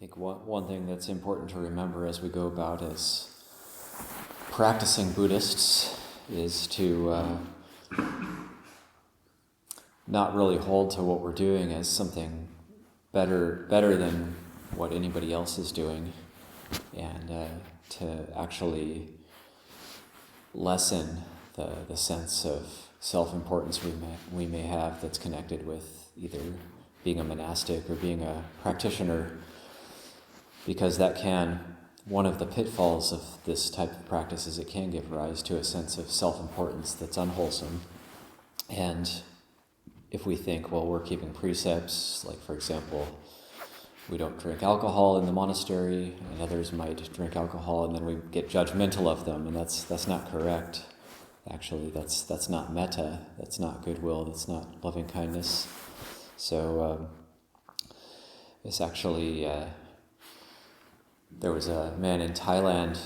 think one thing that's important to remember as we go about as practicing Buddhists is to not really hold to what we're doing as something better than what anybody else is doing, and to actually lessen the sense of self-importance we may have that's connected with either being a monastic or being a practitioner, because one of the pitfalls of this type of practice is it can give rise to a sense of self-importance that's unwholesome. And if we think, well, we're keeping precepts, like for example, we don't drink alcohol in the monastery, and others might drink alcohol, and then we get judgmental of them, and that's not correct. Actually, that's not metta, that's not goodwill, that's not loving kindness. So it's actually, there was a man in Thailand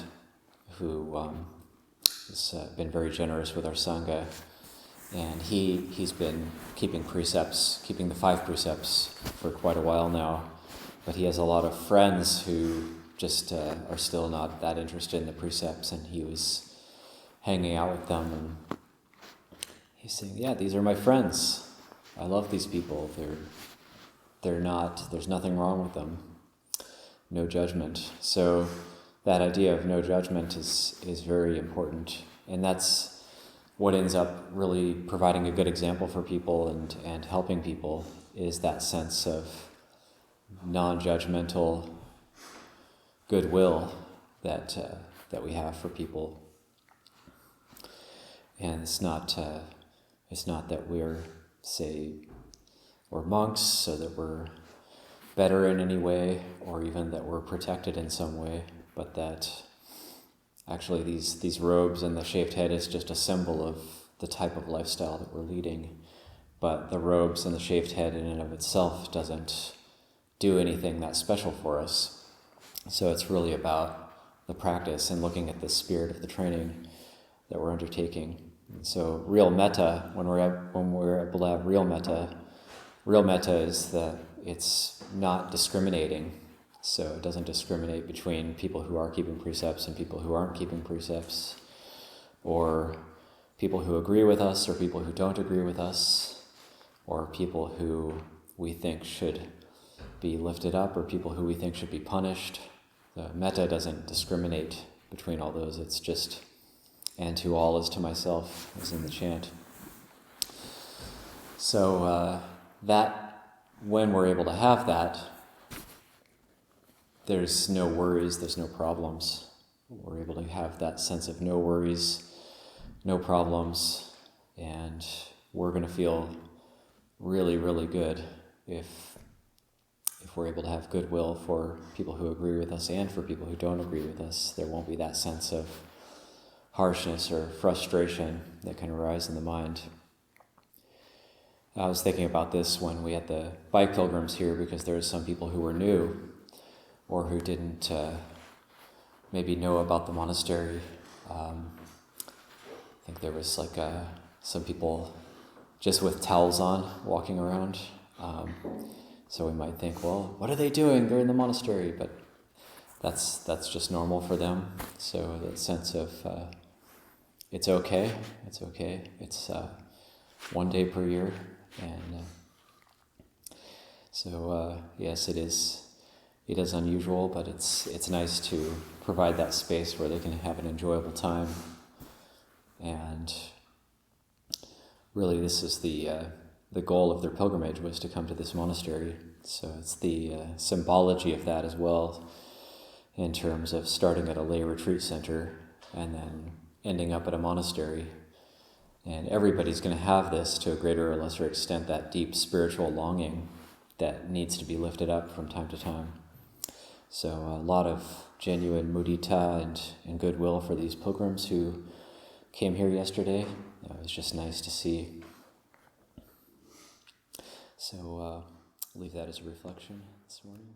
who has been very generous with our Sangha, and he's been keeping the 5 precepts for quite a while now, but he has a lot of friends who just are still not that interested in the precepts, and he was hanging out with them, and he's saying, yeah, these are my friends. I love these people. They're not, there's nothing wrong with them. No judgment. So that idea of no judgment is very important, and that's what ends up really providing a good example for people and helping people, is that sense of non-judgmental goodwill that we have for people. And it's not that we're monks so that we're better in any way, or even that we're protected in some way, but that actually these robes and the shaved head is just a symbol of the type of lifestyle that we're leading. But the robes and the shaved head in and of itself doesn't do anything that special for us. So it's really about the practice and looking at the spirit of the training that we're undertaking. And so real metta, when we're able to have real metta is that it's not discriminating. So it doesn't discriminate between people who are keeping precepts and people who aren't keeping precepts, or people who agree with us or people who don't agree with us, or people who we think should be lifted up or people who we think should be punished. The metta doesn't discriminate between all those. It's just, and to all as to myself, as in the chant. So that, when we're able to have that, there's no worries, there's no problems. We're able to have that sense of no worries, no problems, and we're going to feel really, really good if we're able to have goodwill for people who agree with us and for people who don't agree with us. There won't be that sense of harshness or frustration that can arise in the mind. I was thinking about this when we had the bike pilgrims here, because there were some people who were new or who didn't maybe know about the monastery. I think there was some people just with towels on walking around. So we might think, well, what are they doing? They're in the monastery, but that's just normal for them. So that sense of it's okay. It's 1 day per year, and so yes, it is unusual, but it's nice to provide that space where they can have an enjoyable time. And really, this is the goal of their pilgrimage, was to come to this monastery. So it's the symbology of that as well, in terms of starting at a lay retreat center and then ending up at a monastery. And everybody's going to have this, to a greater or lesser extent, that deep spiritual longing that needs to be lifted up from time to time. So a lot of genuine mudita and goodwill for these pilgrims who came here yesterday. It was just nice to see. So leave that as a reflection this morning.